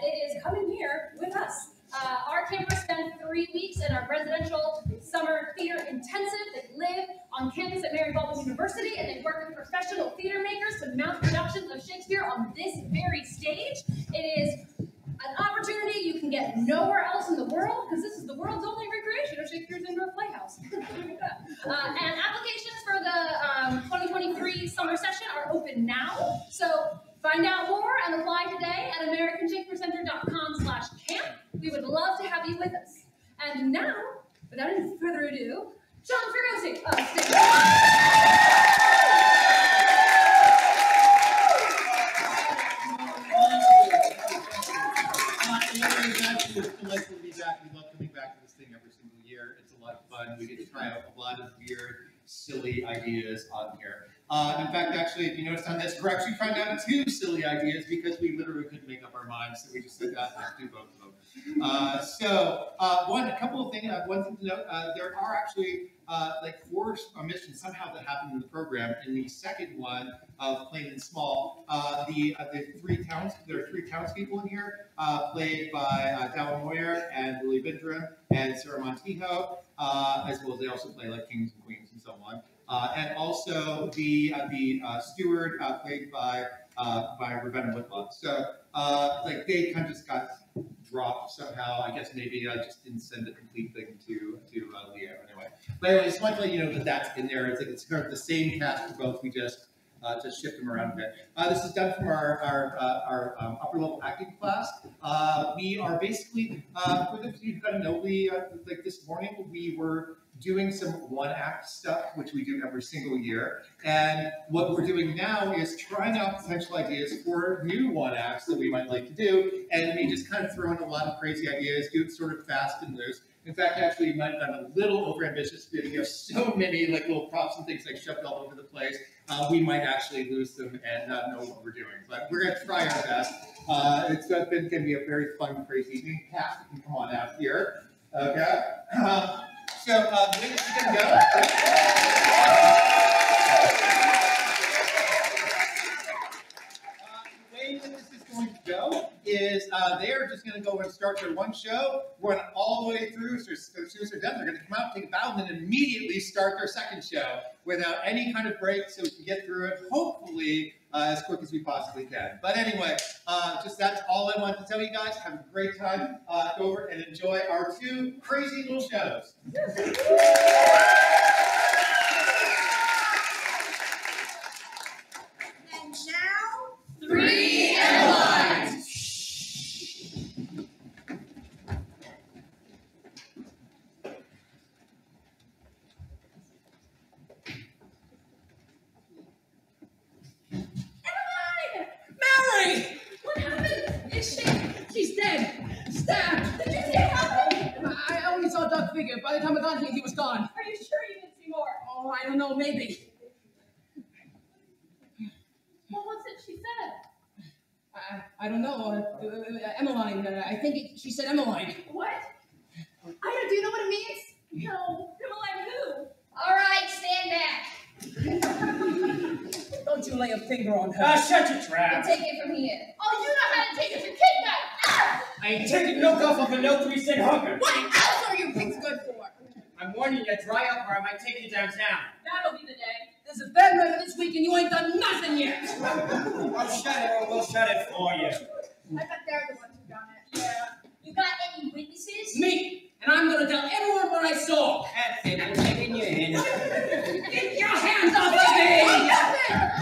it is coming here with us. Our campers spend 3 weeks in our residential summer theater intensive. They live on campus at Mary Baldwin University, and they work with professional theater makers to mount productions of Shakespeare on this very stage. It is an opportunity you can get nowhere else in the world, because this is the world's only recreation of Shakespeare's Indoor Playhouse. And applications for the 2023 summer session are open now. So find out more and apply today at AmericanShakespeareCenter.com/camp. We would love to have you with us. And now, without any further ado, John Fregosi. It's delightful to be back. We love coming back to this thing every single year. It's a lot of fun. We get to try out a lot of weird, silly ideas on here. In fact, actually, if you noticed on this, we're actually trying out 2 silly ideas because we literally couldn't make up our minds, so we just said, let's do both of them. A couple of things. One thing to note: there are actually like 4 missions somehow that happened in the program. In the second one of Plain and Small, there are 3 townspeople in here, played by Dallon, Mawyer and Bindrim and Sara Montijo, as well as they also play like kings and queens and so on. And also the steward played by Ravenna Whitlock. So like they kind of just got dropped somehow. I guess maybe I just didn't send a complete thing to Leo anyway. But anyway, just want to let you know that that's in there. It's like it's kind of the same cast for both. We just shift them around a bit. This is done from our upper level acting class. We are basically for those of you who got to know, like this morning we were doing some 1-act stuff, which we do every single year. And what we're doing now is trying out potential ideas for new 1-acts that we might like to do. And we just kind of throw in a lot of crazy ideas, do it sort of fast and loose. In fact, actually, we might have done a little overambitious because we have so many like little props and things like shoved all over the place. We might actually lose them and not know what we're doing. But we're going to try our best. It's been going to be a very fun, crazy evening. Cast, you can come on out here. Okay. So the way this is going to go. The way that this is going to go is they are just going to go and start their one show, run all the way through. So as soon as they're done, they're going to come out, take a bow, and then immediately start their second show without any kind of break, so we can get through it, hopefully, as quick as we possibly can. But anyway, just that's all I wanted to tell you guys. Have a great time. Go over and enjoy our 2 crazy little shows. And now, 3 Emmmelines. What happened? Is she's dead. Stabbed. Did you see what happened? I only saw a dark figure. By the time I got here, he was gone. Are you sure you didn't see more? Oh, I don't know, maybe. What was it she said? I don't know. Emmeline. I think she said Emmeline. What? do you know what it means? No. Emmeline who? All right, stand back. Don't you lay a finger on her. Shut your trap. Take it from here. Oh, you know how to take it. You're kidnapped. I ain't taking no guff off a no 3-cent hooker. What else are you pigs good for? I'm warning you, dry up or I might take you downtown. That'll be the day. There's a bad murder this week and you ain't done nothing yet. I'll shut it or we'll shut it for you. I bet they're the ones who done it. Yeah. You got any witnesses? Me. And I'm going to tell everyone what I saw. That's it, I'm taking you in. Get your hands off of me!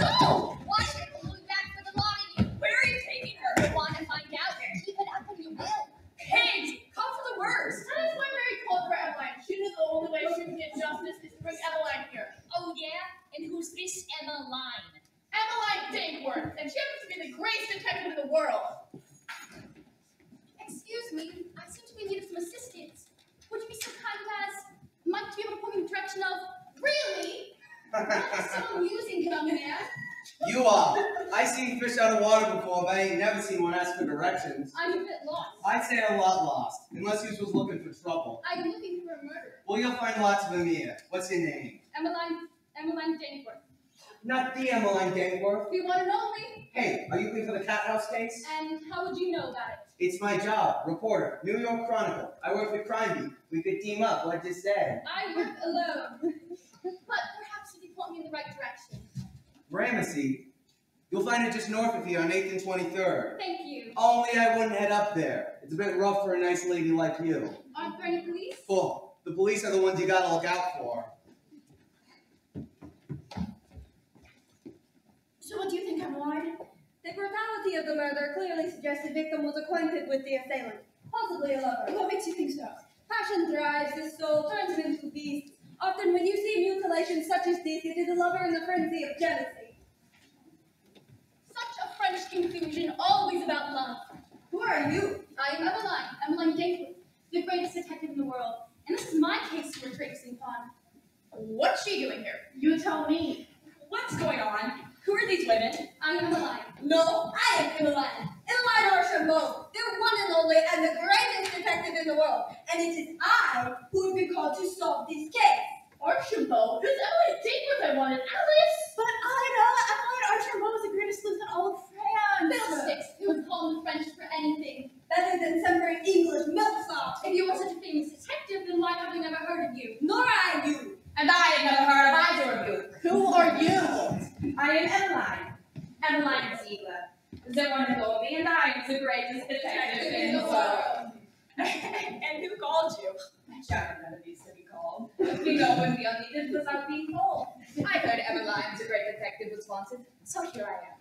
No! Why should we be back for the lot of you? Where are you taking her? You want to find out? Keep it up and you will. Pigs! Come for the worst! That is why Mary called for Emmeline. She knew the only way she could get justice is to bring Emmeline here. Oh, yeah? And who's this Emmeline? Emmeline Dankworth, and she happens to be the greatest detective in the world. Excuse me, I seem to be in need of some assistance. Would you be so kind as might be able to point me in the direction of... Really? That's so amusing, young man. You are. I seen fish out of water before, but I ain't never seen one ask for directions. I'm a bit lost. I'd say a lot lost, unless you was looking for trouble. I'm looking for a murder. Well, you'll find lots of them here. What's your name? Emmeline Dankworth. Not the Emmeline Dankworth. The one and only. Hey, are you looking for the cat house case? And how would you know about it? It's my job, reporter, New York Chronicle. I work with Crime Beat. We could team up, what you say? I work alone. But perhaps you can point me in the right direction. Gramercy. You'll find it just north of here on 8th and 23rd. Thank you. Only I wouldn't head up there. It's a bit rough for a nice lady like you. Aren't there any police? Full. The police are the ones you gotta look out for. So what do you think, Emmeline? The brutality of the murder clearly suggests the victim was acquainted with the assailant, possibly a lover. What makes you think so? Passion drives the soul, turns him into a beast. Often when you see mutilations such as this, it is a lover in the frenzy of jealousy. Such a French conclusion, always about love. Who are you? I am Emmeline Dankworth, the greatest detective in the world. And this is my case you were traipsing upon. What's she doing here? You tell me. What's going on? Who are these women? I am Emmeline. No, I am Emmeline. Emmeline Archambeau, the one and only and the greatest detective in the world. And it is I who have been called to solve this case. Archambeau? Who's Emmeline Dankworth I wanted? Alice? But Emmeline Archambeau is the greatest sleuth in all of France. Fiddlesticks, who would call in French for anything. Better than some great English milksop. If you are such a famous detective, then why have we never heard of you? Nor I you. And I have never heard of either of you. Who are you? I am Emmeline Ziegler, the one and only, and I am the greatest detective in the world. And who called you? Sharon never needs to be called. We know when we are needed without being told. I heard Emmeline, the great detective, was wanted, so here I am.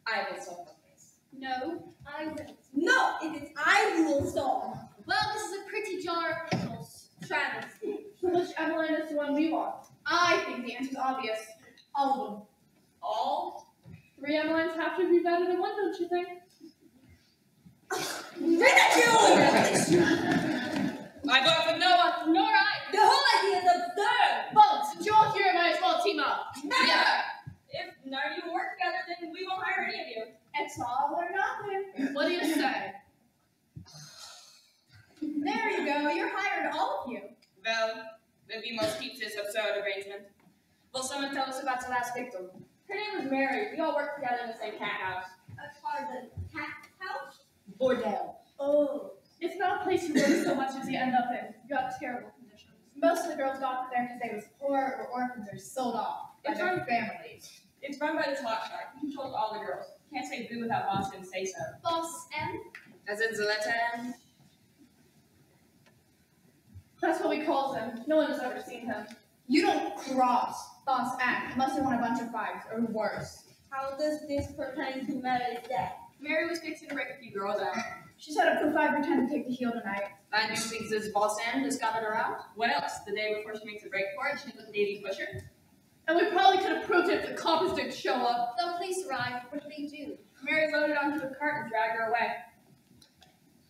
I will solve the case. No, I won't. No, it is I who will solve. Well, this is a pretty jar of pickles. Travesty. So which Emmeline is the one we want? I think the answer's obvious. All of them. All? 3 Emmeline's have to be better than one, don't you think? Ridicule! I vote for no one. Nor I. The whole idea is absurd. Well, since you're all here, might as well team up. Yeah. If none of you work together, then we won't hire any of you. It's all or nothing. What do you say? There you go. You're hired, all of you. Well, then we must keep this absurd arrangement. Will someone tell us about the last victim? Her name was Mary. We all worked together in the same cat house. As far as the cat house? Bordel. Oh. It's not a place you work so much as you end up in. You got terrible conditions. Most of the girls got there because they was poor or orphans or sold off by It's their run- families. It's run by this hotshot. He controls all the girls. Can't say boo without boss and say so. Boss M. As in the letter M. That's what we call him. No one has ever seen him. You don't cross Boss M unless you want a bunch of fives or worse. How does this pertain to Meredith's death? Mary was fixing to break a few girls out. She set up for 5 or 10 to take the heel tonight. And you think this boss M discovered her out? What else? The day before she makes a break for it, she was a Navy pusher. And we probably could have proved it if the coppers didn't show up. The police arrived. What did they do? Mary loaded onto a cart and dragged her away.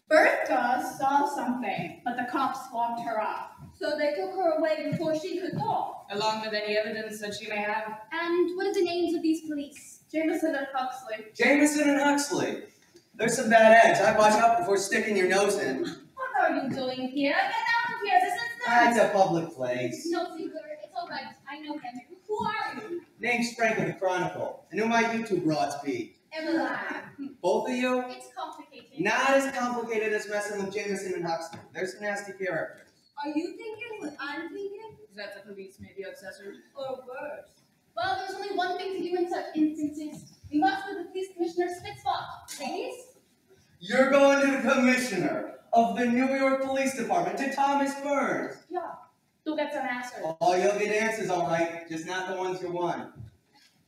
Bertha saw something, but the cops locked her up. So they took her away before she could talk. Along with any evidence that she may have. And what are the names of these police? Jameson and Huxley. Jameson and Huxley. There's some bad eggs. I'd watch out before sticking your nose in. What are you doing here? Get out of here. This is That's a public place. No, Ziegler. It's all right. I know him. Who are you? Name's Frank of the Chronicle. And who might you two broads be? Emmeline. Both of you? It's complicated. Not as complicated as messing with Jameson and Huxley. They're some nasty characters. Are you thinking what I'm thinking? Is that the police may be accessories? Or worse? Well, there's only one thing to do in such instances. We must go to the police commissioner's spit spot. Please? You're going to the commissioner of the New York Police Department, to Thomas Burns. Yeah. To get some answers. Oh, you'll get answers all right, just not the ones you want.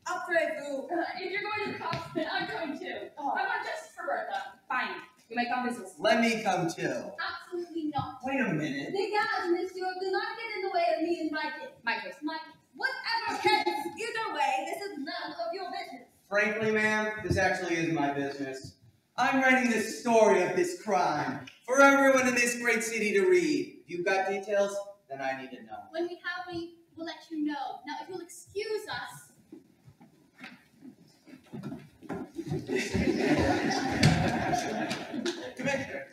Après-vous. If you're going to the cops, then I'm going too. Oh. I want justice for Bertha. Fine. You may come business. Let me come too. Absolutely not. Wait a minute. Dégage, monsieur. Do not get in the way of me and my case. My case. My Whatever case. Either way, this is none of your business. Frankly, ma'am, this actually is my business. I'm writing the story of this crime for everyone in this great city to read. If you've got details, then I need to know. When we have, we'll let you know. Now, if you'll excuse us. Commissioner,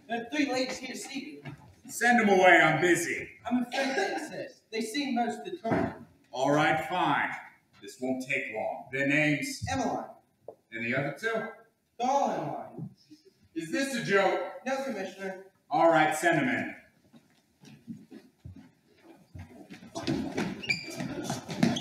there are 3 ladies here to see you. Send them away, I'm busy. I'm afraid they insist. They seem most determined. All right, fine. This won't take long. Their names? Emmeline. And the other two? Dallon. Is this a joke? No, Commissioner. All right, send them in.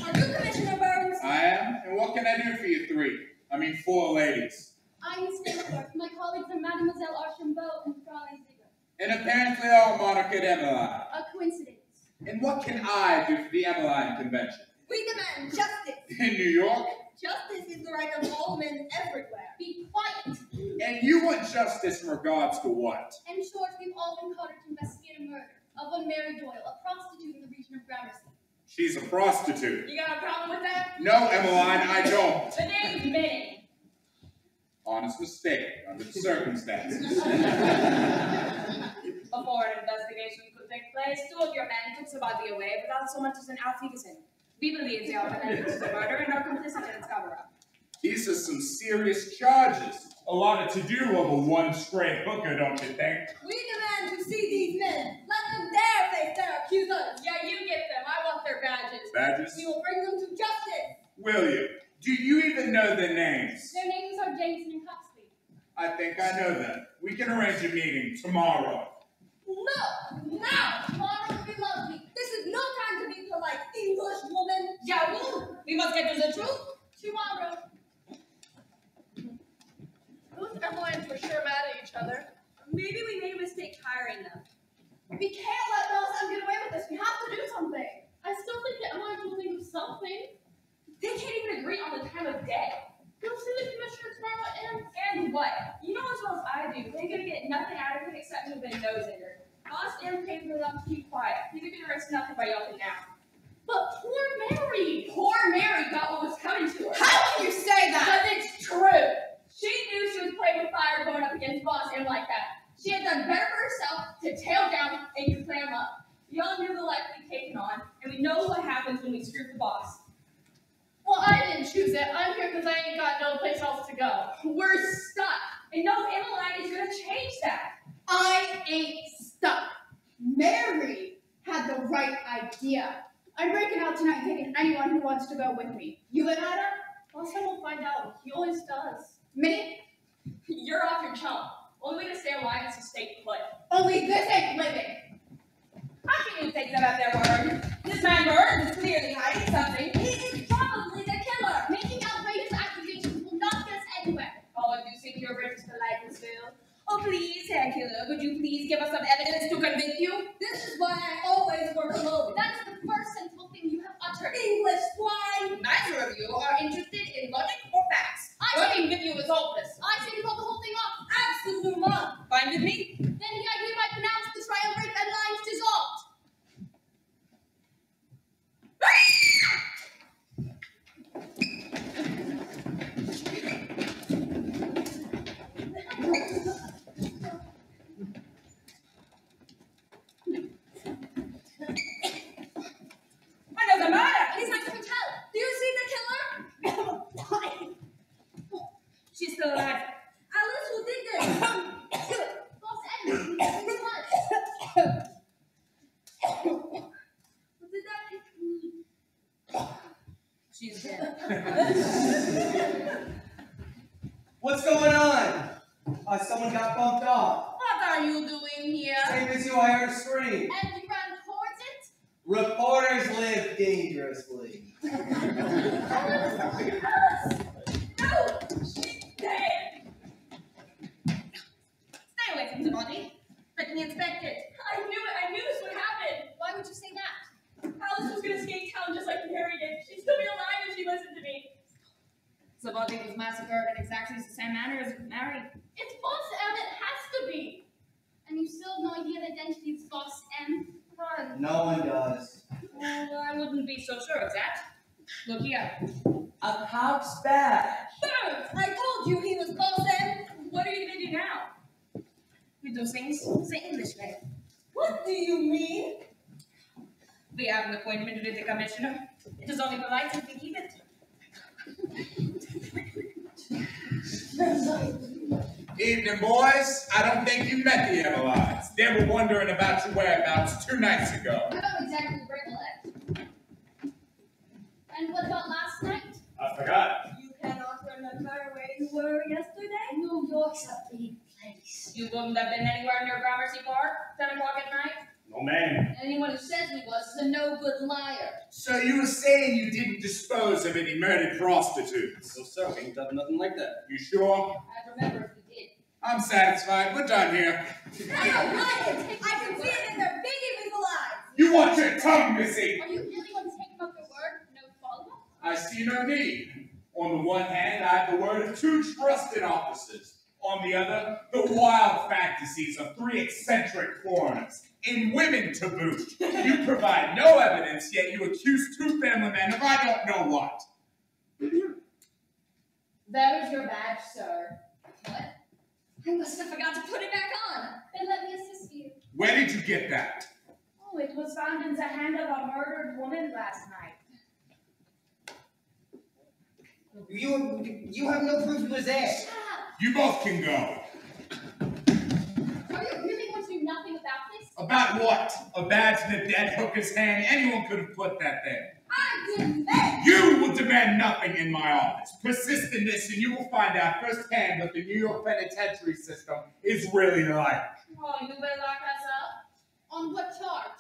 Are you Commissioner Burns? I am. And what can I do for you three? I mean, 4 ladies. I'm Miss Dankworth. My colleagues are Mademoiselle Archambeau and Fraulein Ziegler. And apparently all monarch at Emmeline. A coincidence. And what can I do for the Emmeline convention? We demand justice. In New York? Justice is the right of all men everywhere. Be quiet. And you want justice in regards to what? In short, we've all been called to investigate a murder of one Mary Doyle, a prostitute in the region of Gramercy. She's a prostitute. You got a problem with that? No, Emmeline, I don't. The name's Minnie. Honest mistake under the circumstances. Before an investigation could take place, 2 of your men took somebody away without so much as an outfitting. We believe they are connected to the murder and are complicit in its cover-up. These are some serious charges. A lot to do over one stray hooker, don't you think? We demand to see these men. Let them dare face their accusers. Yeah, you get them. I want their badges. Badges? We will bring them to justice. Will you? Do you even know their names? Their names are Jameson and Huxley. I think I know them. We can arrange a meeting tomorrow. No! Now! Tomorrow will be lovely. This is no time to be polite, English woman. Yeah, we must get to the truth. Tomorrow. Those Emmeline's were sure mad at each other. Maybe we made a mistake hiring them. We can't let Bella get away with this. We have to do something. I still think that Emmeline will think of something. They can't even agree on the time of day. You'll see the commissioner tomorrow And what? You know as well as I do, they're gonna get nothing out of it except moving a nose in her. Boss M paid for them to keep quiet. He could risk nothing by yelling now. But poor Mary. Poor Mary got what was coming to her. How can you say that? Because it's true. She knew she was playing with fire going up against Boss M like that. She had done better for herself to tail down and clam up. We all knew the life we'd taken on, and we know what happens when we screw the boss. Well, I didn't choose it. I'm here because I ain't got no place else to go. We're stuck, and no Emmeline is going to change that. I ain't stuck. Mary had the right idea. I'm breaking out tonight and taking anyone who wants to go with me. You and Ida? Well, someone will find out. He always does. Minnie? You're off your chump. Only way to stay alive is to stay put. Only this ain't living. How can you take them at their word? This man Burns is clearly hiding something. He is probably the killer. Making outrageous accusations will not get us anywhere. Oh, and you think your British politeness, Phil? Oh, please, Herr Killer, would you please give us some evidence to convict you? This is why I always work alone. That is the first sensible thing you have uttered. English swine. Neither of you are interested in logic or facts. Working with you is hopeless. I say you call the whole thing off. Absolutely. Fine with me? Then I hereby pronounce the triumvirate of lines dissolved. What does it matter? He's not going to tell. Do you see the killer? She's still alive. Alice, who did this? Boss Edmund, he's alive. What did that mean? She's dead. What's going on? Someone got bumped off. What are you doing here? Same as you, I heard a scream. And you ran towards it? Reporters live dangerously. Alice! No! She's dead! Stay away from the body. Let me inspect it. I knew it. I knew this would happen. Why would you say that? Alice was going to skate town just like Mary did. She'd still be alive if she listened to me. The body was massacred in exactly the same manner as Mary. It's Boss M. It has to be. And you still have no idea the identity of Boss M? Run. No one does. Well, I wouldn't be so sure of that. Look here. A cop's badge. Burns, I told you he was Boss M. What are you going to do now? We do things the English way. What do you mean? We have an appointment with the commissioner. It is only polite if we keep it. Evening, boys. I don't think you met the Emmeline's. They were wondering about your whereabouts 2 nights ago. I don't exactly recollect. And what about last night? I forgot. You cannot remember where you were yesterday? New York's a big place. You wouldn't have been anywhere near Gramercy Park, 10 o'clock at night? No, ma'am. Anyone who says he was is a no-good liar. So you were saying you didn't dispose of any murdered prostitutes? No, sir, we ain't done nothing like that. You sure? I remember if we did. I'm satisfied. We're done here. I don't like it. I can see it in their big evil eyes. You want your tongue, Missy? Are you really going to take him up their word? No follow-up? I see no need. On the one hand, I have the word of 2 trusted officers. On the other, the wild fantasies of 3 eccentric foreigners. In women to boot. You provide no evidence, yet you accuse 2 family men of I don't know what. There is your badge, sir. What? I must have forgot to put it back on. Then let me assist you. Where did you get that? Oh, it was found in the hand of a murdered woman last night. You have no proof it was there. Shut up! You both can go. Are you really going to do nothing about this? About what? A badge in a dead hooker's hand? Anyone could have put that there. I demand. You will demand nothing in my office. Persist in this and you will find out firsthand what the New York penitentiary system is really like. Oh, you better lock us up. On what charge?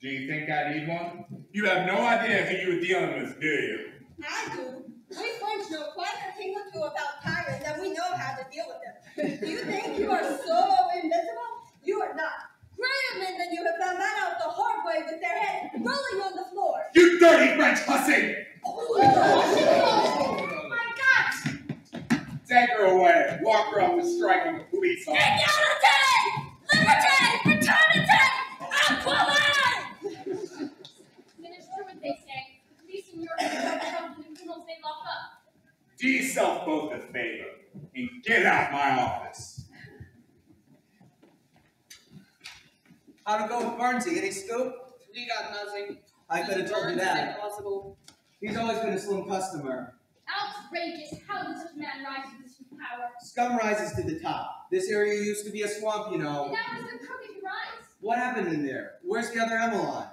Do you think I need one? You have no idea who you were dealing with, do you? I do. We French know quite a thing or two about tyrants, and we know how to deal with them. Do you think you are so invincible? You are not. Greater men than you have found that out the hard way with their heads rolling on the floor. You dirty French hussy! My God! Take her away. Walk her up to striking the police officer. Equality! Liberty! Fraternity! Equality! Then it's true what they say. The police in Europe are trouble the criminals they lock up. Do yourself both a favor and get out my office. How'd it go with Barnesy? Any scoop? We got nothing. I could have told you that. Impossible. He's always been a slim customer. Outrageous! How did such a man rise to this power? Scum rises to the top. This area used to be a swamp, you know. And now is the crooked who rise. What happened in there? Where's the other Emmeline?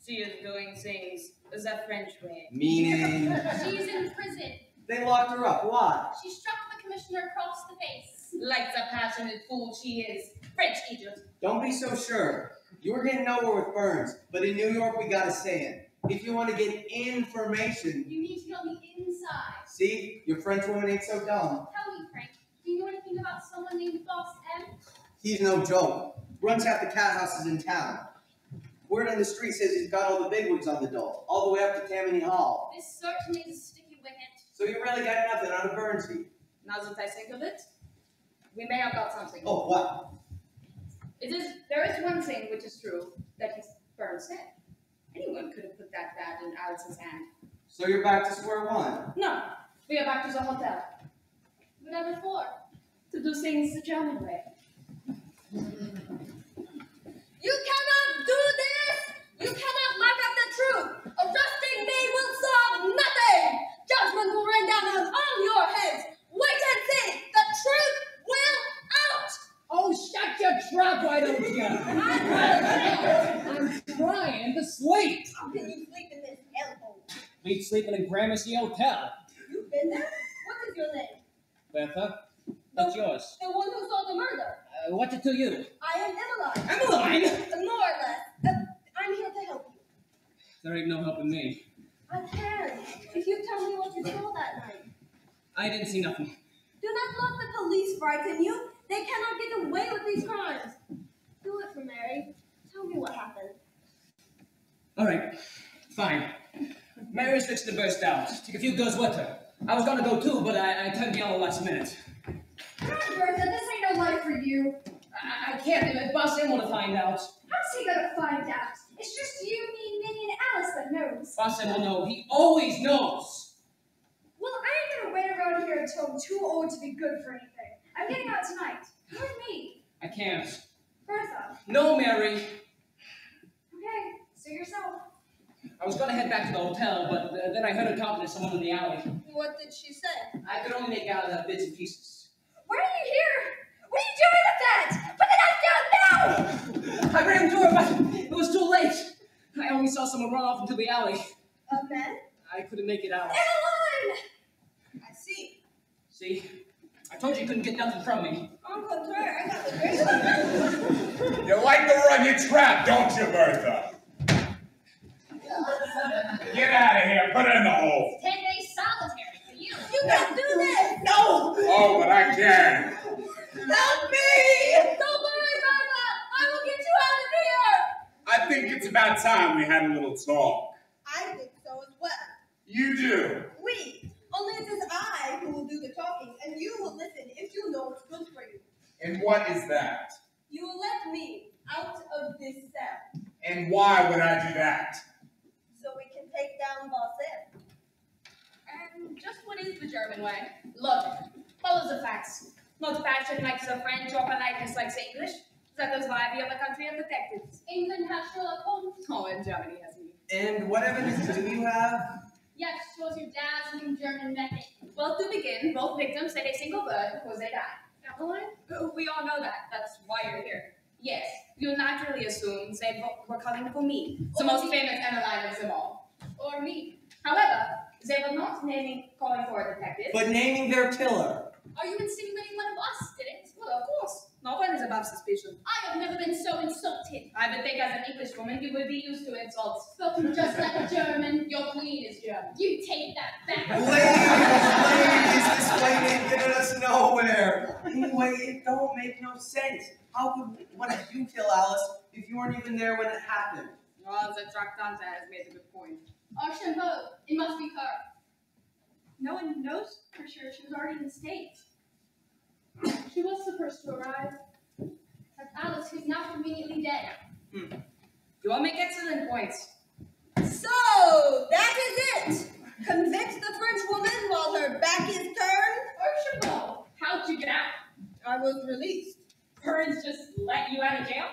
She is doing things the French way. Meaning? She's in prison. They locked her up. Why? She struck the commissioner across the face. Like the passionate fool she is. French idiot. Don't be so sure. You were getting nowhere with Burns, but in New York we got a saying. If you want to get information, You need to get on the inside. see, your French woman ain't so dumb. Tell me, Frank, do you know anything about someone named Boss M? He's no joke. Runs half the cat houses in town. Word on the street says he's got all the bigwigs on the dole, all the way up to Tammany Hall. This certainly is a sticky wicket. So you really got nothing out of Burnsy. Now that I think of it, we may have got something. Oh, what? There is one thing which is true that Burns said. Anyone could have put that badge in Alice's hand. So you're back to square one. No, we are back to the hotel Whatever for. to do things the German way. You cannot do this! You cannot lock up the truth! Arresting me will solve nothing! Judgment will rain down on all your heads! Wait and see! The truth will out! Oh, shut your trap, why don't you? I'm trying to sleep. How can you sleep in this hellhole? We've sleeping in Gramercy Hotel. You've been there? What is your name? Bertha, what's yours? The one who saw the murder. What's it to you? I am Emmeline. Emmeline? More or less. I'm here to help you. There ain't no helping me. I can. If you tell me what you saw that night. I didn't see nothing. Do not let the police frighten you. They cannot get away with these crimes. Do it for Mary. Tell me what happened. All right, fine. Mary's fixed to burst out. Took a few girls with her. I was gonna go too, but I turned me on the last minute. Come on, Bertha, this ain't no life for you. I can't. If Boss M will find out. How's he gonna find out? It's just you, me, Minnie, and Alice that knows. Boss M will know. He always knows. Well, I ain't gonna wait around here until I'm too old to be good for anything. I'm getting out tonight. Come with me. I can't. Bertha. No, Mary. Okay, suit yourself. I was gonna head back to the hotel, but then I heard her talking to someone in the alley. What did she say? I could only make out bits and pieces. Why are you here? What are you doing with that? Put the knife down now! I ran to her, but it was too late. I only saw someone run off into the alley. A man? I couldn't make it out. Emmeline! I see. See? I told you couldn't get nothing from me. On contraire, I got the greatest. You like to run your trap, don't you, Bertha? Get out of here. Put it in the hole. 10 days solitary for you. You can't do this! No! Oh, but I can. Help me! Don't worry, Bertha. I will get you out of here. I think it's about time we had a little talk. I think so as well. You do. We. Only it is I who will do the talking, and you will listen if you know what's good for you. And what is that? You will let me out of this cell, And why would I do that? so we can take down Boss M. And just what is the German way? Look, follows the facts. Not fashion like the French or politeness like the English. That goes by the other country of detectives. England has Sherlock Holmes. Oh, and Germany has me. And what evidence do you have? Yes, shows your dazzling German method. Well, to begin, both victims said a single word before they died. Emmeline? We all know that. That's why you're here. Yes, you naturally assume they were calling for me, the most famous Emmeline of them all. Or me. However, they were not calling for a detective. But naming their killer. Are you insinuating one of us did it? Well, of course. No one is above suspicion. I have never been so insulted. I would think as an English woman you would be used to insults. Spoken just like a German. Your queen is German. You take that back. Ladies, this plane ain't getting us nowhere. Anyway, it don't make no sense. How could one of you kill Alice if you weren't even there when it happened? Well, the Tractante has made a good point. Archambeau, it must be her. No one knows for sure. She was already in the States. She was the first to arrive. But Alice, who's now conveniently dead. You all make excellent points. So, that is it! Convict the French woman while her back is turned? Archambeau, how'd you get out? I was released. Burns just let you out of jail?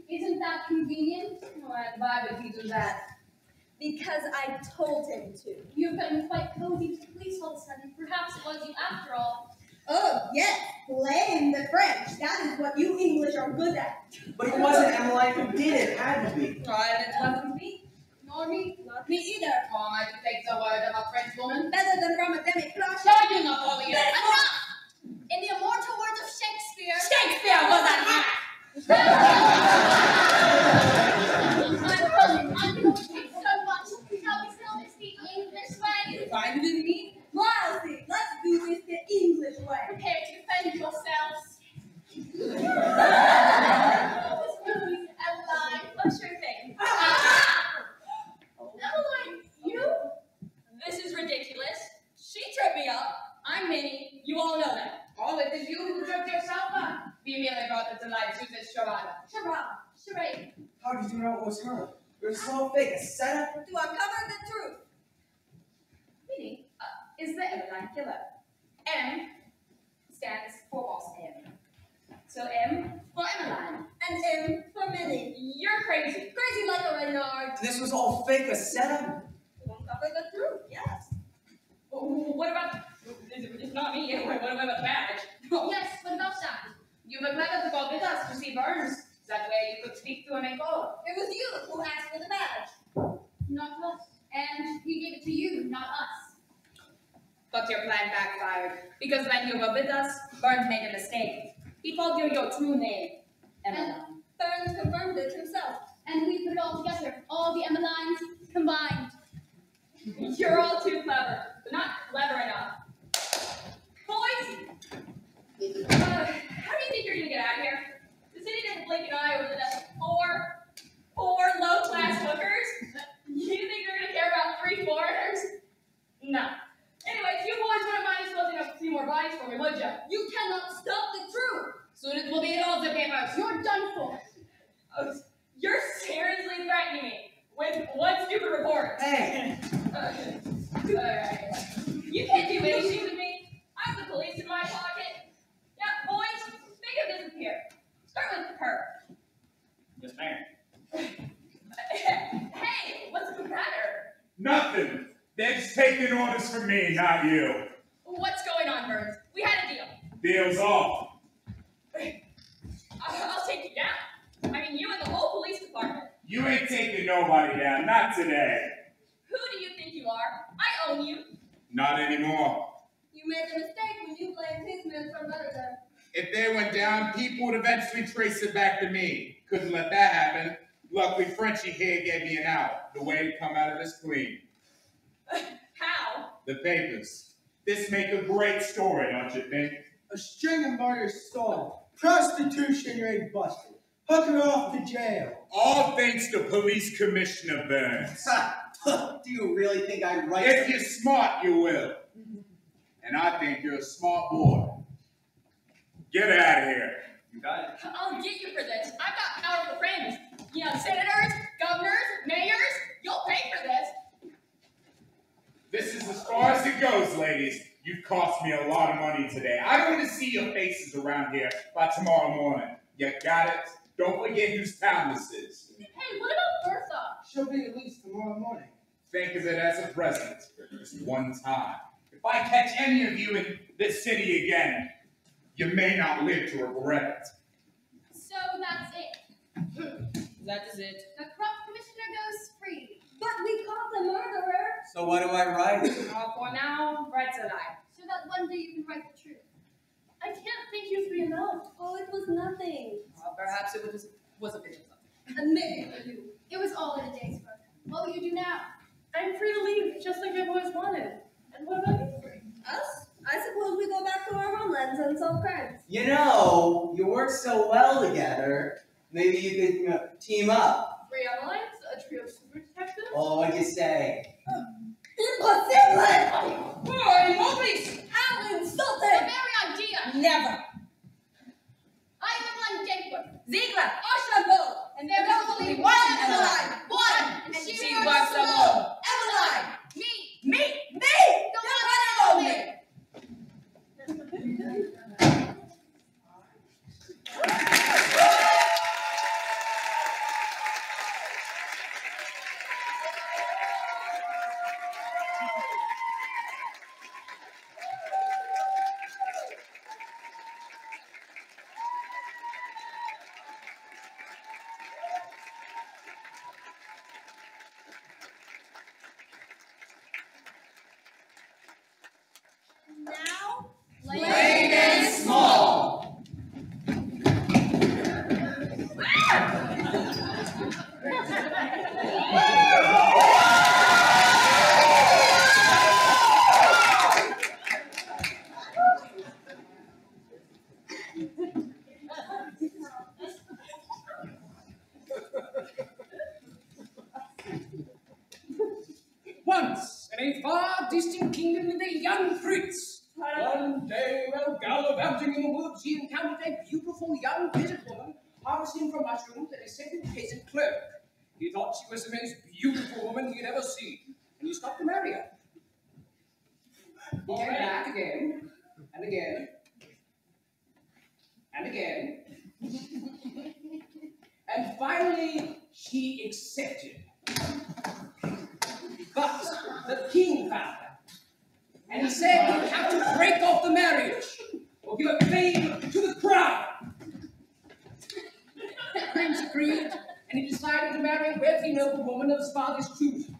Isn't that convenient? Oh, and why would he do that? Because I told him to. You've gotten quite cozy to the police all of a sudden. Perhaps it was you after all. Oh, yes, blame the French. That is what you English are good at. But it wasn't Emmeline who did it, had to be. Oh, and it wasn't me. Nor me. Not me either. Oh, I could take the word of a French woman. Better than from a demi-cloche. No, you Napoleon. Enough! In the immortal words of Shakespeare. Shakespeare was a hack. I'm going to take so much. Shall we still speak English way? Fine with me. Mosely, let's do this the English way. Prepare to defend yourselves. Emmeline, what's your thing? Emmeline, you? This is ridiculous. She tripped me up. I'm Minnie. You all know that. Oh, it is you who tripped yourself up. We merely brought it to light to this charade. How did you know it was her? It was so fake, a setup. To uncover the truth. Minnie is the Emmeline killer. M stands for Boss M. So M for Emmeline. And M for Minnie. You're crazy. Crazy like a renard. This was all fake, a setup. To uncover the truth, yes. What about, it's not me anyway, what about the badge? Yes, what about that? You were clever to go with us to see Burns. That way you could speak to him and go. It was you who asked for the badge. Not us. And he gave it to you, not us. But your plan backfired. Because when you were with us, Burns made a mistake. He told you your true name, Emmeline. Burns confirmed it himself. And we put it all together. All the Emmeline's combined. You're all too clever, but not clever enough. Boys! How do you think you're gonna get out of here? The city doesn't blink an eye over the death of four low-class hookers? You think you're gonna care about 3 foreigners? No. Anyways, you boys wouldn't mind disposing of a few more bodies for me, would you? You cannot stop the truth. Soon it will be in all the papers. You're done for. Oh, you're seriously threatening me with one stupid report. Hey! You can't do anything with me. I have the police in my pocket. Yeah, boys, think of business here. Start with her. Yes, ma'am. Hey, what's the matter? Nothing. They're just taking orders from me, not you. What's going on, Burns? We had a deal. Deal's off. I'll take you down. I mean, you and the whole police department. You ain't taking nobody down, not today. Who do you think you are? I own you. Not anymore. You made a mistake when you blamed his men for murder. If they went down, people would eventually trace it back to me. Couldn't let that happen. Luckily, Frenchie here gave me an out. The way to come out of this clean. How? The papers. This make a great story, don't you think? A string of murders solved. Prostitution rate busted. Hook her off to jail. All thanks to Police Commissioner Burns. Do you really think I write? If you're smart, you will. And I think you're a smart boy. Get out of here. You got it. I'll get you for this. I've got powerful friends. You know, senators, governors, mayors. You'll pay for this. This is as far as it goes, ladies. You've cost me a lot of money today. I don't want to see your faces around here by tomorrow morning. You got it? Don't forget whose town this is. Hey, what about Bertha? She'll be released tomorrow morning. Think of it as a present for just one time. If I catch any of you in this city again, you may not live to regret it. So that's it. That is it. The crop commissioner goes free. But we caught the murderer. So what do I write? For now, Brett and I. So that one day you can write the truth. I can't thank you for your note. Oh, it was nothing. Perhaps it was a bit of something. Admit it, you. It was all in a day's work. What will you do now? I'm free to leave, just like I've always wanted. And what about you three? Us? I suppose we go back to our homelands and solve crimes. You know, you work so well together. Maybe you could team up. 3 Emmeline's, a trio of super detectives. Oh, what'd you say? Impossible! Boy, Mosely! How insulting! The very idea! Never! I am Emmeline Dankworth. Ziegler! Archambeau! And there is only one Emmeline. One! And she works alone. Emmeline! Me! The The one and only! Now, Plain and small. Once, in a far distant kingdom with a young prince, one day, while gallivanting in the woods, he encountered a beautiful young peasant woman harvesting from mushrooms at a second peasant clerk. He thought she was the most beautiful woman he had ever seen, and he stopped to marry her. He came back again, and again, and again, and finally she accepted. But the king found out, and he said he'd have to break off the marriage or give a claim to the crown. The prince agreed, and he decided to marry a wealthy noblewoman of his father's choosing.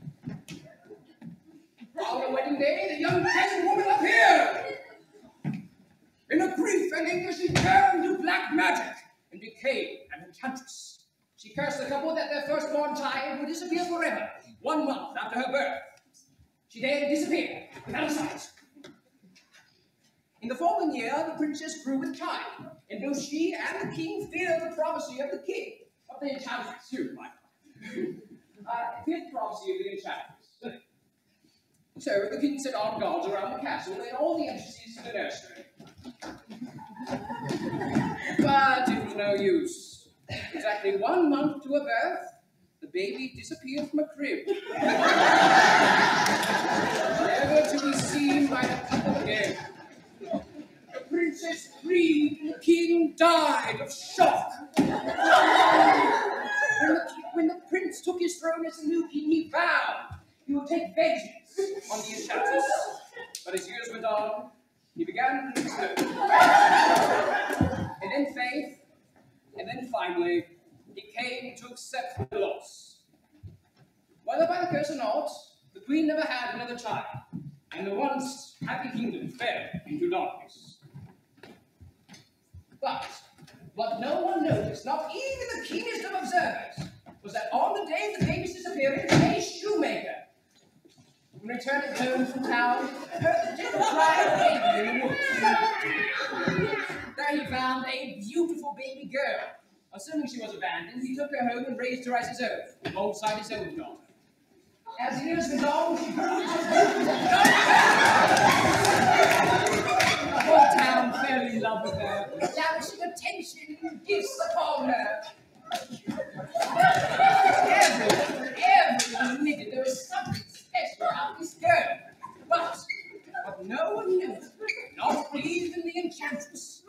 On the wedding day, the young peasant woman appeared. In a brief and English, she turned to black magic and became an enchantress. She cursed the couple that their firstborn child would disappear forever, 1 month after her birth. She then disappeared without a sight. In the following year, the princess grew with child, and both she and the king feared the prophecy of the king, of the enchantress, feared the prophecy of the enchantress. So the king set armed guards around the castle and all the entrances to the nursery. But it was no use. Exactly 1 month to her birth, the baby disappeared from a crib. Never to be seen by the couple again. The princess grieved and the king died of shock. When the prince took his throne as a new king, he vowed he would take vengeance on the enchantress. But as years went on, he began to lose hope. And then faith, and then finally, he came ready to accept the loss. Whether by the curse or not, the queen never had another child, and the once happy kingdom fell into darkness. But what no one noticed, not even the keenest of observers, was that on the day of the baby's disappearance, a shoemaker, when returning home from town, heard the gentle cry of a baby in the woods. There he found a beautiful baby girl. Assuming she was abandoned, he took her home and raised her as his own, alongside his own daughter. As the years went on, she grew into the whole town fell in love with her, lavishing attention and gifts upon her. Everyone admitted there was something special about this girl. But what no one knew, not even the enchantress,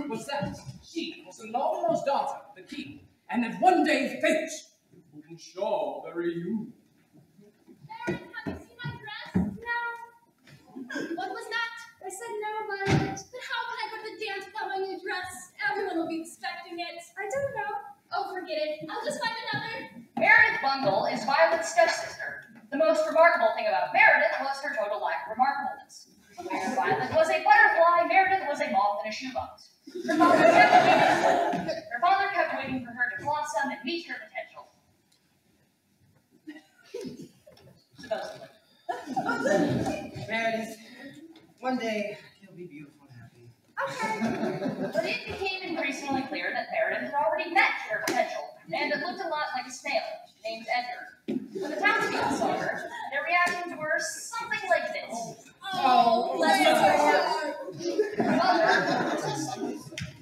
was that she was the long-lost daughter of the king, and that one day fate would ensure the reunion. Meredith, have you seen my dress? No. What was that? I said no, Violet. But how can I go to the dance without my new dress? Everyone will be expecting it. I don't know. Oh, forget it. I'll just find another. Meredith Bundle is Violet's stepsister. The most remarkable thing about Meredith was her total lack of remarkableness. Where Violet was a butterfly, Meredith was a moth in a shoebox. Her father kept waiting for her to blossom and meet her potential. Supposedly. Meredith, one day you'll be beautiful and happy. Okay. But it became increasingly clear that Meredith had already met her potential, and it looked a lot like a snail named Edgar. When the townspeople saw her, their reactions were something like this. Oh, bless her.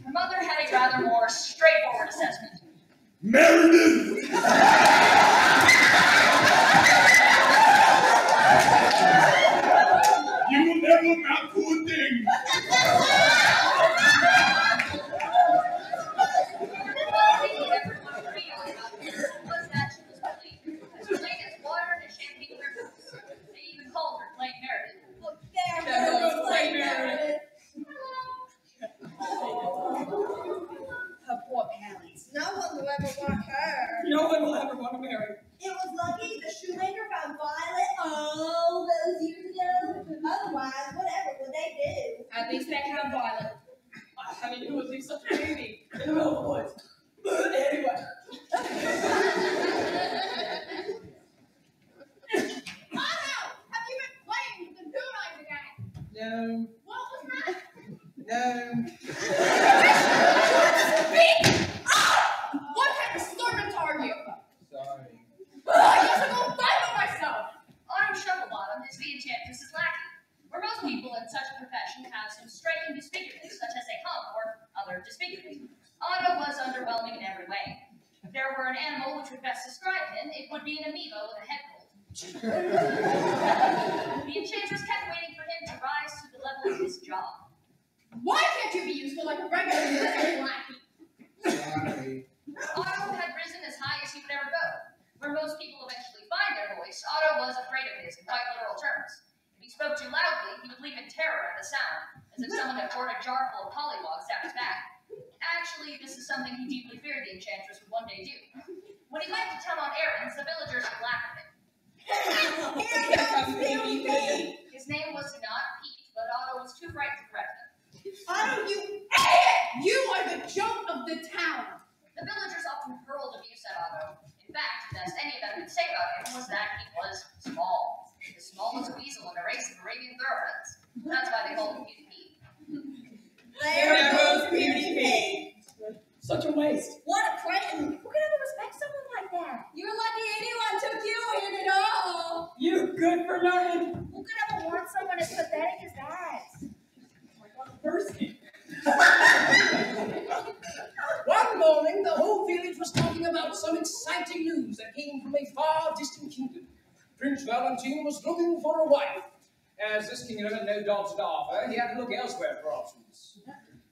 Her mother had a rather more straightforward assessment. Meredith! You will never amount to a thing! Was that she was believed. As plain as water in a champagne river. They even called her Plain Meredith. Look there, Plain Meredith. Her poor parents. No one will ever want her. No one will ever want to marry. It was lucky the shoemaker found Violet all those years ago. Otherwise, whatever would they do? At least they have Violet. I mean, who would leave such a baby in the middle of the woods? But anyway. Otto, have you been playing with the Doodles again? No. What was that? No. Speak! What kind of servant are you? Sorry. I guess I'm gonna fight for myself. Otto Shovelbottom is the enchantress's lackey, where most people in such a profession have some striking disfigurements, such as a hump or other disfigurement. Otto was underwhelming in every way. If there were an animal which would best describe him, it would be an amoeba with a head cold. The enchantress kept waiting for him to rise to the level of his job. Why can't you be useful like a regular lackey? Sorry. Otto had risen as high as he would ever go. Where most people eventually find their voice, Otto was afraid of his in quite literal terms. If he spoke too loudly, he would leave in terror at the sound, as if someone had poured a jar full of pollywogs down his back. Actually, this is something he deeply feared the enchantress would one day do. When he went to town on errands, the villagers would laugh at him. His name was not Pete, but Otto was too frightened to correct him. Otto, you idiot! You are the joke of the town. The villagers often hurled abuse at Otto. In fact, the best any of them could say about him was that he was small. As small as a weasel in a race of Arabian thoroughbreds. That's why they called him Beauty Pete. There goes Beauty Pete. Such a waste. What a frighten. Who could ever respect someone like that? You're lucky anyone took you in at all. You good for nothing. Who could ever want someone as pathetic as that? Person. One morning, the whole village was talking about some exciting news that came from a far distant kingdom. Prince Valentine was looking for a wife. As this kingdom had no dogs to offer, he had to look elsewhere for options.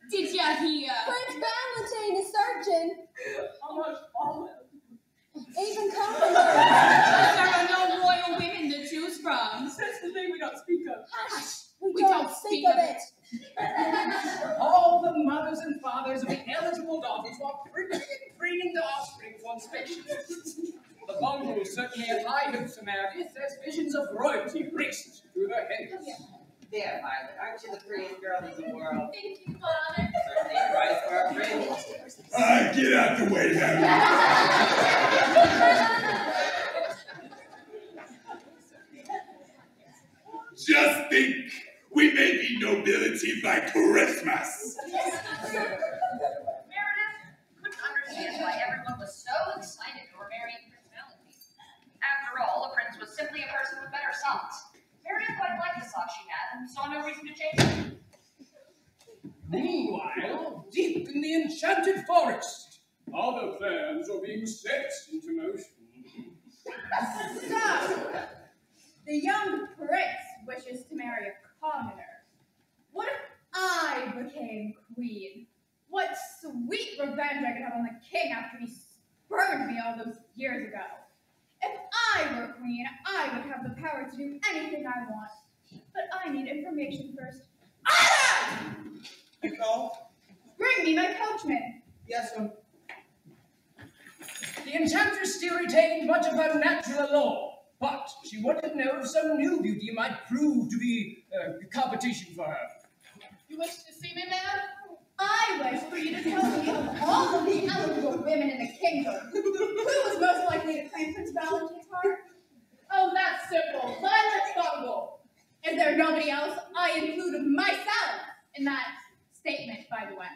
Did ya hear? Prince Valentine is searching. Almost all of them. Even coming. There are no royal women to choose from. That's the thing we don't speak of. Hush. We don't speak of it. All the mothers and fathers of the eligible daughters were privy and breeding the offspring for inspection. The bungle certainly have high hopes for Meredith, as visions of royalty raced through their heads. There, Violet, aren't you the prettiest girl in the world? Thank you, Father. Certainly a prize for our friends. Get out the way, Harry. Just think, we may be nobility by Christmas. Meredith couldn't understand why everyone was so excited over marrying Prince Valentine. After all, the prince was simply a person with better socks. Meredith quite liked the socks she had and saw no reason to change them. Meanwhile, deep in the enchanted forest, other plans are being set into motion. So, the young prince wishes to marry a commoner. What if I became queen? What sweet revenge I could have on the king after he spurned me all those years ago. If I were queen, I would have the power to do anything I want. But I need information first. Ah! Nicole? Bring me my coachman. Yes, ma'am. The enchantress still retained much of her natural allure, but she wanted to know if some new beauty might prove to be competition for her. You wish to see me, ma'am? I wish for you to tell me of all of the eligible women in the kingdom, who was most likely to claim Prince Valentine's heart? Oh, that's simple. Violet Bungle. Is there nobody else? I include myself in that statement, by the way.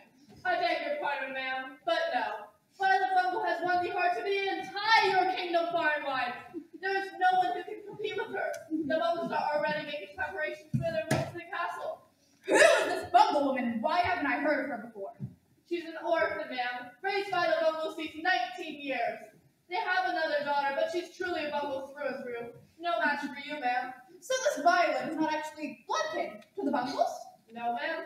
I beg your pardon, ma'am, but no. Violet Bungle has won the hearts of the entire kingdom far and wide. There's no one who can compete with her. The Bungles are already making preparations for their move to the castle. Who is this Bungle woman, and why haven't I heard of her before? She's an orphan, ma'am, raised by the Bungles these 19 years. They have another daughter, but she's truly a Bungle through and through. No match for you, ma'am. So this Violet is not actually bloodkin to the Bungles? No, ma'am.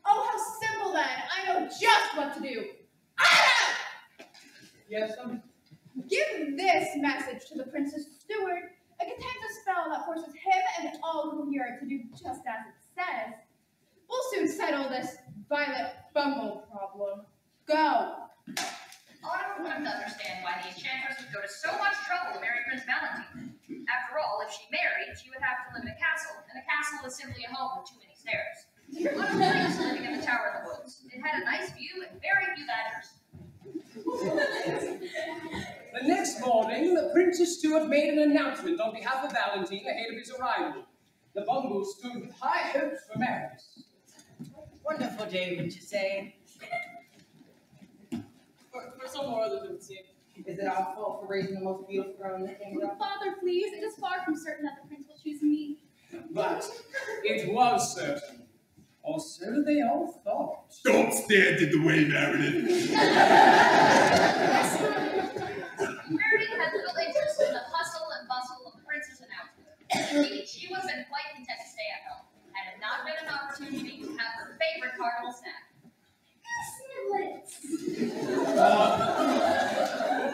Oh, how simple then. I know just what to do. Ah! Yes, ma'am. Give this message to the prince's steward. It contains a spell that forces him and all who hear it to do just as it says. We'll soon settle this Violet Bungle problem. Go. Otto couldn't understand why the enchantress would go to so much trouble to marry Prince Valentine. After all, if she married, she would have to live in a castle, and a castle is simply a home with too many stairs. Otto liked living in the Tower of the Woods. It had a nice view and very few badgers. The next morning, the Princess Stewart made an announcement on behalf of Valentine ahead of his arrival. The Bungles stood with high hopes for Meredith. Wonderful day, would you say? For some more other than seem. Is it our fault for raising the most beautiful girl in the kingdom? Father, please, it is far from certain that the prince will choose me. But it was certain, or so they all thought. Don't stand in the way, Meredith. Meredith had little interest in the hustle and bustle of the prince's announcement. Indeed, she would have been quite content to stay at home, had it not been an opportunity to have her favorite cardinal snack.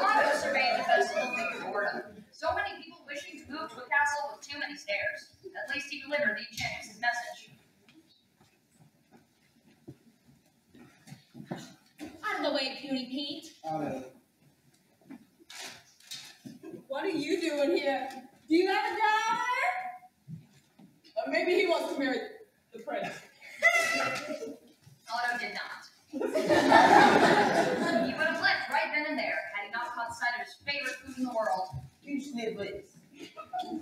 Otto surveyed the festival through the boredom. So many people wishing to move to a castle with too many stairs. At least he delivered the enchantress's message. Out of the way, puny Pete. What are you doing here? Do you have a daughter? Maybe he wants to marry the prince. Otto did not. He would have left right then and there had he not caught sight of his favorite food in the world. You snivelets. It was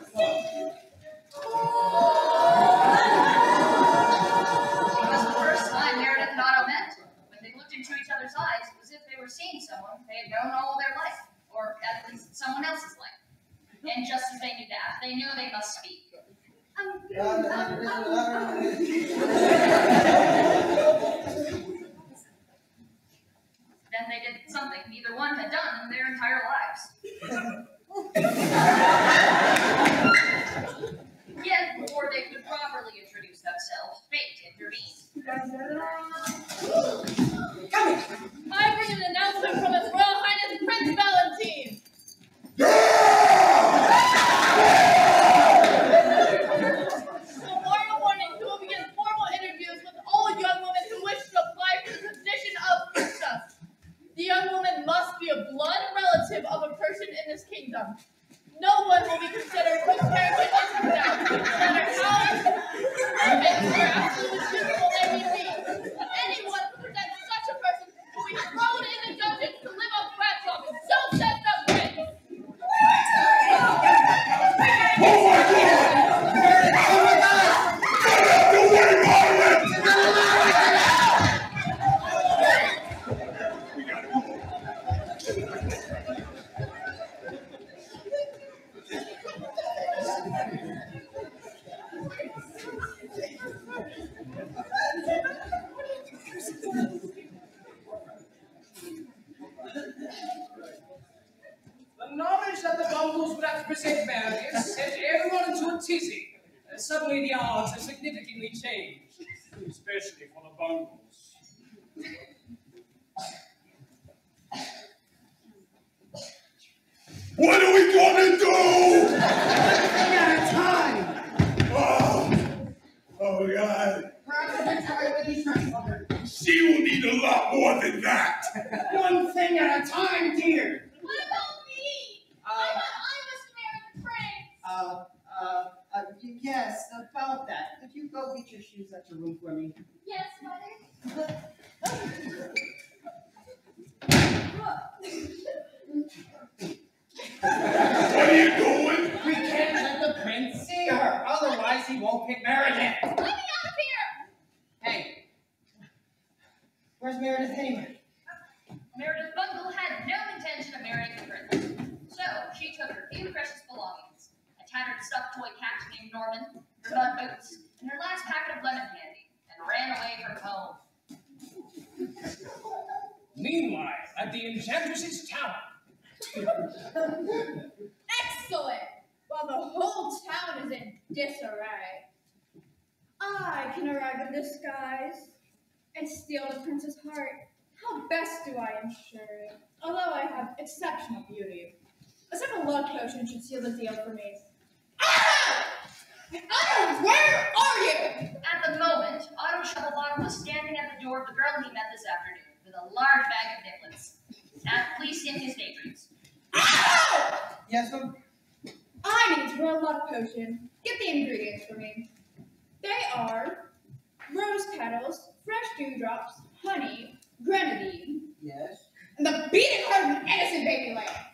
the first time Meredith and Otto met. When they looked into each other's eyes, it was as if they were seeing someone they had known all their life, or at least someone else's life. And just as they knew that, they knew they must speak. Then they did something neither one had done in their entire lives. Yet, before they could properly introduce themselves, fate intervened. I bring an announcement from His Royal Highness Prince Valentine. Memorial warning, who will begin formal interviews with all young women who wish to apply for the position of princess. The young woman must be be a blood relative of a person in this kingdom. No one will be considered whose heritage is without, no matter how perfect or absolutely suitable they may be. Anyone who presents such a person will be thrown in the dungeons to live on crab talk, and so says the prince. Oh my God! Oh my God! Get out the way, Margaret! The knowledge that the Bungles would have to present Meredith sent everyone into a tizzy. Suddenly the odds have significantly changed, especially for the Bungles. What are we gonna do? Running out of time. Oh God. Perhaps I can try with these transformers. She will need a lot more than that. One thing at a time, dear. What about me? I must marry the prince. Yes, about that. Could you go get your shoes at your room for me? Yes, mother. What are you doing? We can't let the prince see her, otherwise he won't pick Meredith. Let me out of here! Hey, where's Meredith anyway? Meredith Bungle had no intention of marrying the prince, so she took her few precious belongings, a tattered stuffed toy cat named Norman, her mud boots, and her last packet of lemon candy, and ran away from home. Meanwhile, at the Enchantress's tower. Excellent! While the whole town is in disarray, I can arrive in disguise and steal the prince's heart. How best do I ensure it? Although I have exceptional beauty, a simple love potion should seal the deal for me. Otto, where are you? At the moment, Otto Shuttlebottom was standing at the door of the girl he met this afternoon with a large bag of niblets. Now, please skim his daydreams. Yes, ma'am? I need to grow a love potion. Get the ingredients for me. They are rose petals, fresh dewdrops, honey, grenadine, Yes. and the beating heart of an innocent baby lamb.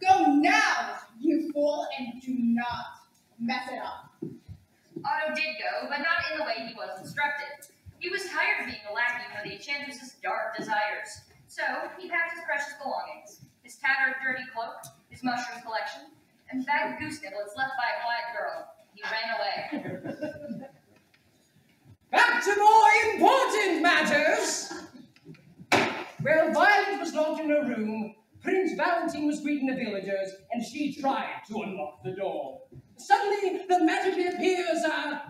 Go now, you fool, and do not mess it up. Otto did go, but not in the way he was instructed. He was tired of being a lackey for the Enchantress's dark desires. So, he packed his precious belongings, his tattered, dirty cloak, his mushroom collection, and a bag of goose niblets left by a quiet girl. He ran away. Back to more important matters! Well, Violet was locked in her room, Prince Valentine was greeting the villagers, and she tried to unlock the door. Suddenly, there magically appears a... Well,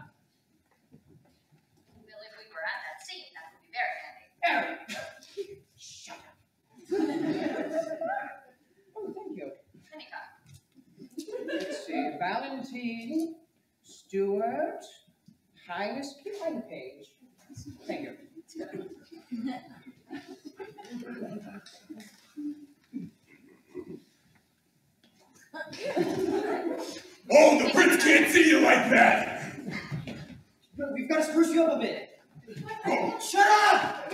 if we were at that scene, that would be very handy. Harry. Shut up. Oh, thank you. Anytime. Let's see, Valentine, Stewart, Highness, can you find the page? Thank you. Oh, the prince can't see you like that! We've got to spruce you up a bit. Oh. Shut up!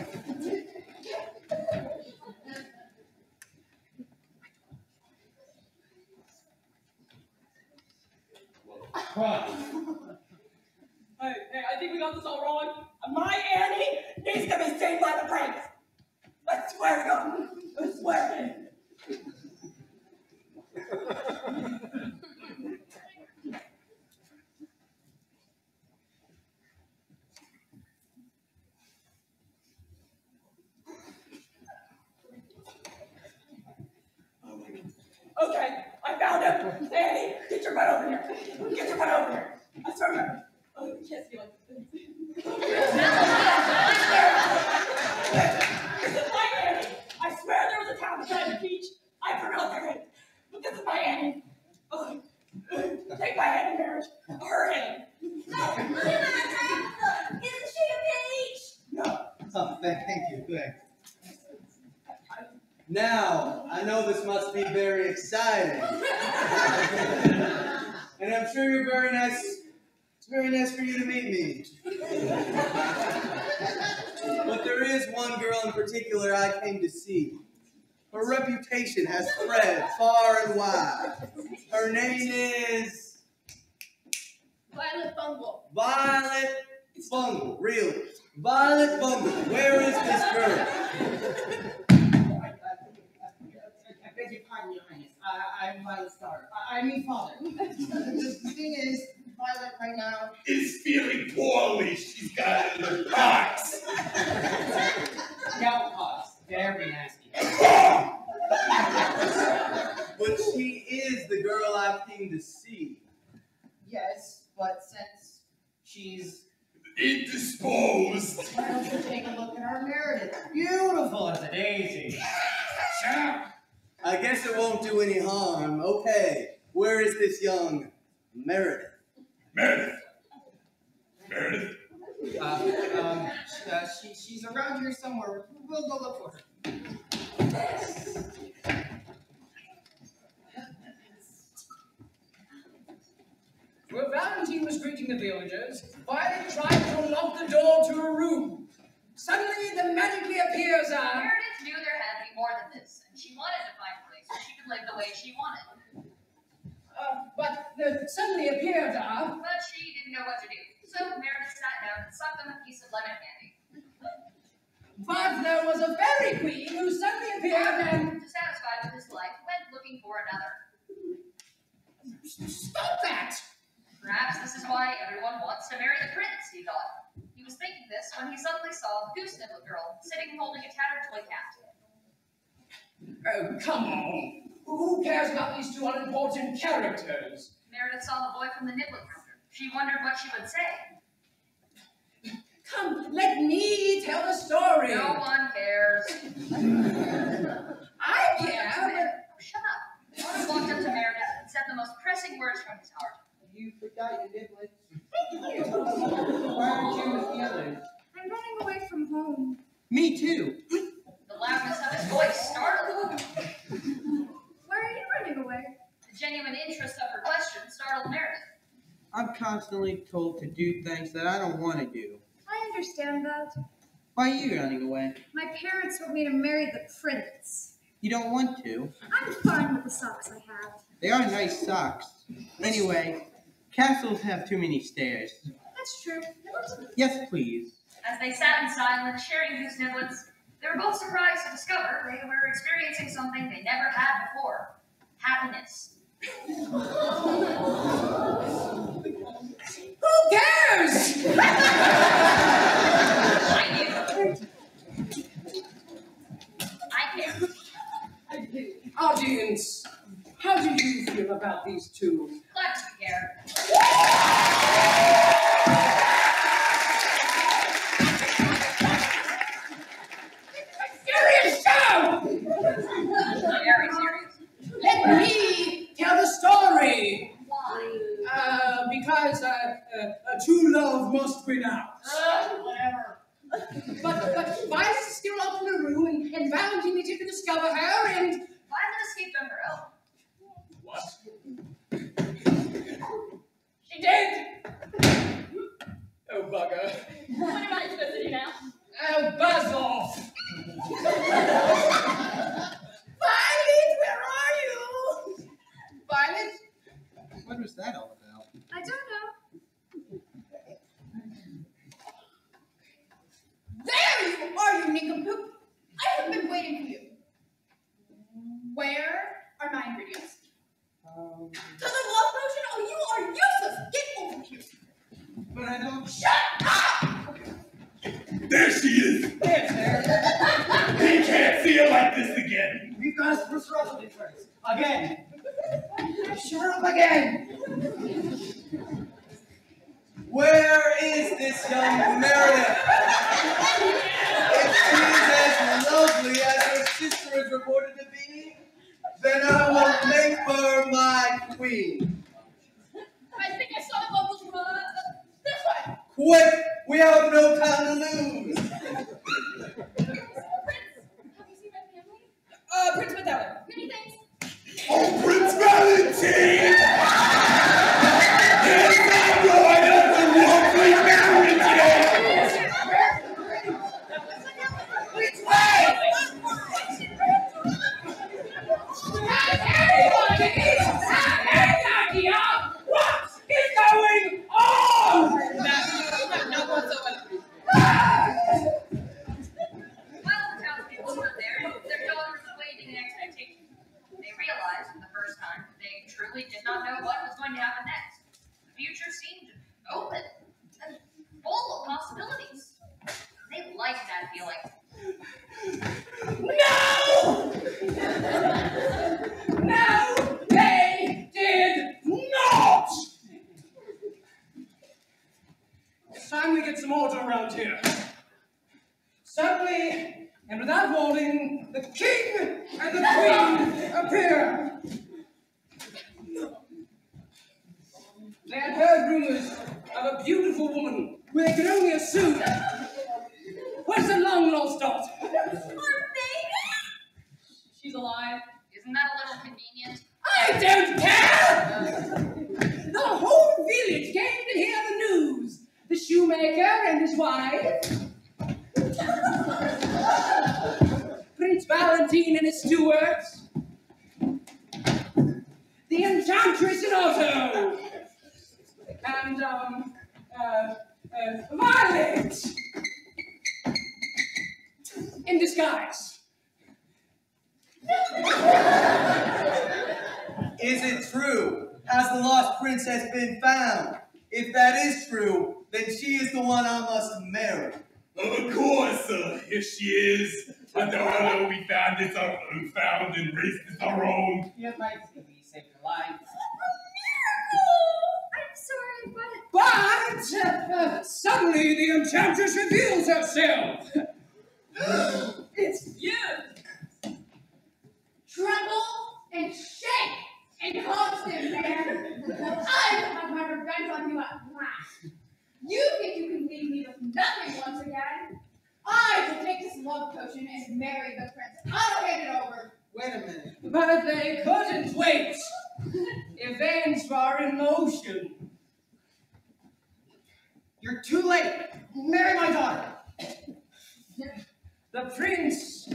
Hey, I think we got this all wrong. My Annie needs to be saved by the prince. I swear to God. I swear. Okay, I found him. Annie, get your butt over here. Get your butt over here. I swear to God. Oh, yes, you want this is my Annie. I swear there was a town beside the beach. I forgot her name. But this is my Annie. Oh, take my hand in marriage. Her hand. No, look at that Tabitha. Isn't she a peach? No. Oh, thank you. Thanks. Now, I know this must be very exciting. And I'm sure you're very nice. It's very nice for you to meet me. But there is one girl in particular I came to see. Her reputation has spread far and wide. Her name is... Violet Bungle. Violet Bungle, really. Violet Bungle, where is this girl? I beg your pardon, Your Highness. I'm Violet's daughter. I mean father. The thing is, Violet right now is feeling poorly. She's got it in the box. gout cause. Very nasty. But she is the girl I came to see. Yes, but since she's indisposed. Why don't you take a look at our Meredith? Beautiful as a daisy. I guess it won't do any harm. Okay, where is this young Meredith? Meredith. She's around here somewhere. We'll go look for her. While Valentine was greeting the villagers, Violet tried to unlock the door to her room. Suddenly, there magically appears Meredith knew there had to be more than this, and she wanted to find a place where she could live the way she wanted. But there suddenly appeared But she didn't know what to do, so Meredith sat down and sucked on a piece of lemon candy. But there was a fairy queen who suddenly appeared and, dissatisfied with his life, went looking for another. Stop that! Perhaps this is why everyone wants to marry the prince, he thought. He was thinking this when he suddenly saw the goose nibble girl sitting holding a tattered toy cat. Oh, come on. Who cares about these two unimportant characters? Meredith saw the boy from the nibbling counter. She wondered what she would say. Come, let me tell the story. No one cares. I care. Shut up. Arnold walked up to Meredith and said the most pressing words from his heart. You forgot your niblets. Why aren't you with the others? I'm running away from home. Me too. The loudness of his voice startled him. Where are you running away? The genuine interest of her question startled Meredith. I'm constantly told to do things that I don't want to do. I understand that. Why are you running away? My parents want me to marry the prince. You don't want to. I'm fine with the socks I have. They are nice socks. Anyway, castles have too many stairs. That's true. Yes, please. As they sat in silence, sharing goose niblets, they were both surprised to discover they were experiencing something they never had before. Happiness. Who cares? I care. Audience, how do you feel about these two? Glad to care. Serious show! Very serious. Let me tell the story. Why? Because true love must win out. Whatever. But Violet is still out in the room, and Valentine is here to discover her, and Violet escaped on her own. What? she did. Oh, bugger. What am I supposed to do now? Oh, buzz off. Violet, where are you? Violet? What was that all about? I don't know. There you are, you nincompoop! I have been waiting for you. Where are my ingredients? To the love potion? Oh, you are useless! Get over here! But I don't... Shut up! There she is. There's there. He can't see her like this again. We've got to spruce her up a bit first. Again. Shut up again. Where is this young Meredith? If she's as lovely as her sister is reported to be, then I will make her my queen. I think I saw the bubbles from this way. Quick! We have no time to lose! Prince, have you seen my family? truly did not know what was going to happen next. The future seemed open and full of possibilities. They liked that feeling. No! No, they did not! It's time we get some order around here. Suddenly, and without warning, the king and the queen appear. They had heard rumors of a beautiful woman who they could only assume was the long-lost daughter. Our baby? She's alive. Isn't that a little convenient? I don't care! The whole village came to hear the news. The shoemaker and his wife, Prince Valentine and his stewards, the enchantress in auto, and, Violet in disguise. Is it true? Has the lost princess been found? If that is true, then she is the one I must marry. Of course, here she is. A daughter we found is our own, found and raised as our own. Your Majesty, we saved your life. I'm sorry, But suddenly the enchantress reveals herself. It's you! Tremble and shake and constant, man! I will have my revenge on you at last. You think you can leave me with nothing once again? I will take this love potion and marry the prince. I'll hand it over. Wait a minute. But they couldn't wait. Events were in motion. You're too late. Marry my daughter. The prince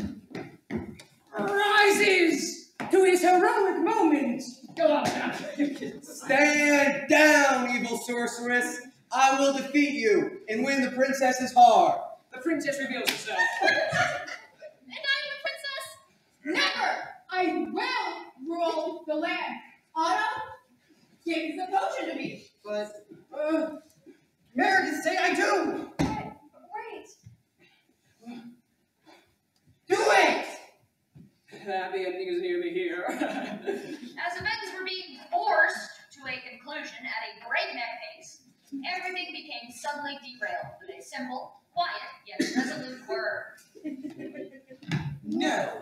rises to his heroic moment. Go on now. Stand down, evil sorceress. I will defeat you and win the princess's heart. The princess reveals herself. And I'm the princess? Never! I will rule the land. Otto, give the potion to me. But, Meredith, say I do. Wait. Do it! Happy ending is nearly here. As events were being forced to a conclusion at a breakneck pace, everything became suddenly derailed with a simple, quiet, yet resolute word. No.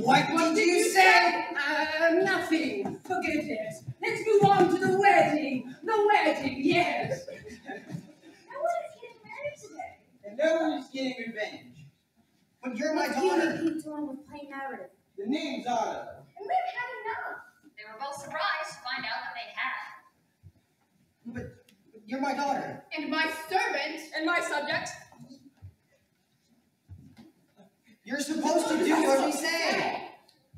What did you say? Nothing. Forget it. Let's move on to the wedding. The wedding, yes. No one is getting married today. And no one is getting revenge. But you're my daughter. keep doing with plain narrative? The name's Otto. And we've had enough. They were both surprised to find out that they had. But you're my daughter. And my servant. And my subject? You're supposed to do what we say.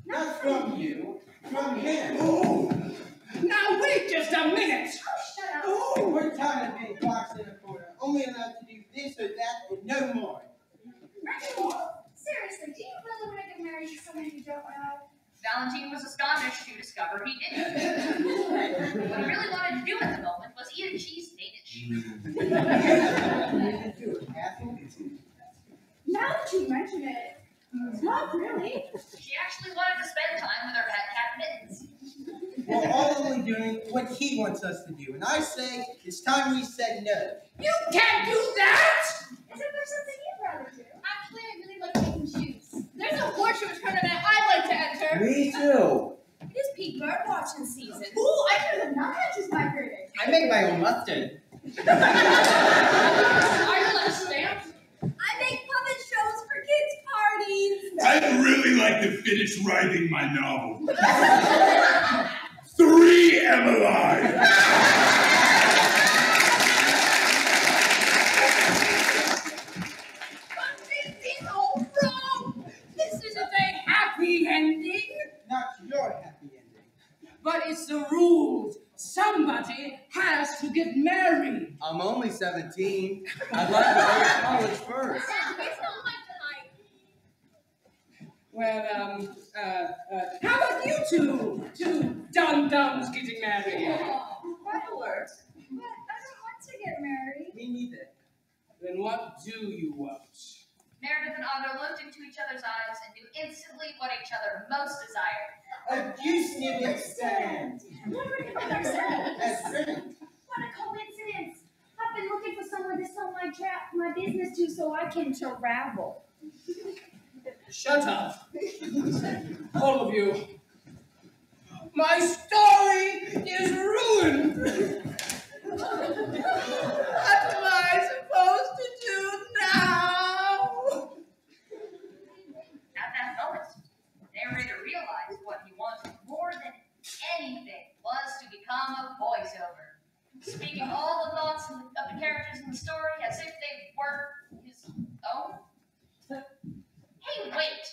Not from you, from him. Oh, now wait just a minute. Oh, shut up. Oh, we're tired of being boxed in a corner, only allowed to do this or that and no more. Seriously, do you really want to get married to someone you don't know? Valentine was astonished to discover he didn't. What he really wanted to do at the moment was eat a cheese Danish. Now that you mention it, not really. She actually wanted to spend time with her pet cat Mittens. We're all only doing what he wants us to do, and I say it's time we said no. You can't do that! Isn't there something you'd rather do? Actually, I really like making shoes. There's a horseshoe tournament I'd like to enter. Me too. It is peak bird watching season. Ooh, I hear the nuthatches migrating. I make my own mustard. I like stamps. I make puppet shows for kids' parties. I'd really like to finish writing my novel. 3 Emmeline. But this is all wrong. This isn't a happy ending. Not your happy ending. But it's the rules. Somebody has to get married. I'm only 17. I'd like to go to college first. It's not like tonight. Well, how about you two dum-dums getting married? Oh, quite alert. But I don't want to get married. Me neither. Then what do you want? Meredith and Otto looked into each other's eyes and knew instantly what each other most desired. A gooseberry stand. What a friend. What a coincidence! I've been looking for someone to sell my business to so I can travel. Shut up. All of you. My story is ruined. What am I supposed to do now? At that moment, the narrator realized what he wanted more than anything was to become a voiceover, speaking all the thoughts of the characters in the story as if they were his own. Hey, wait!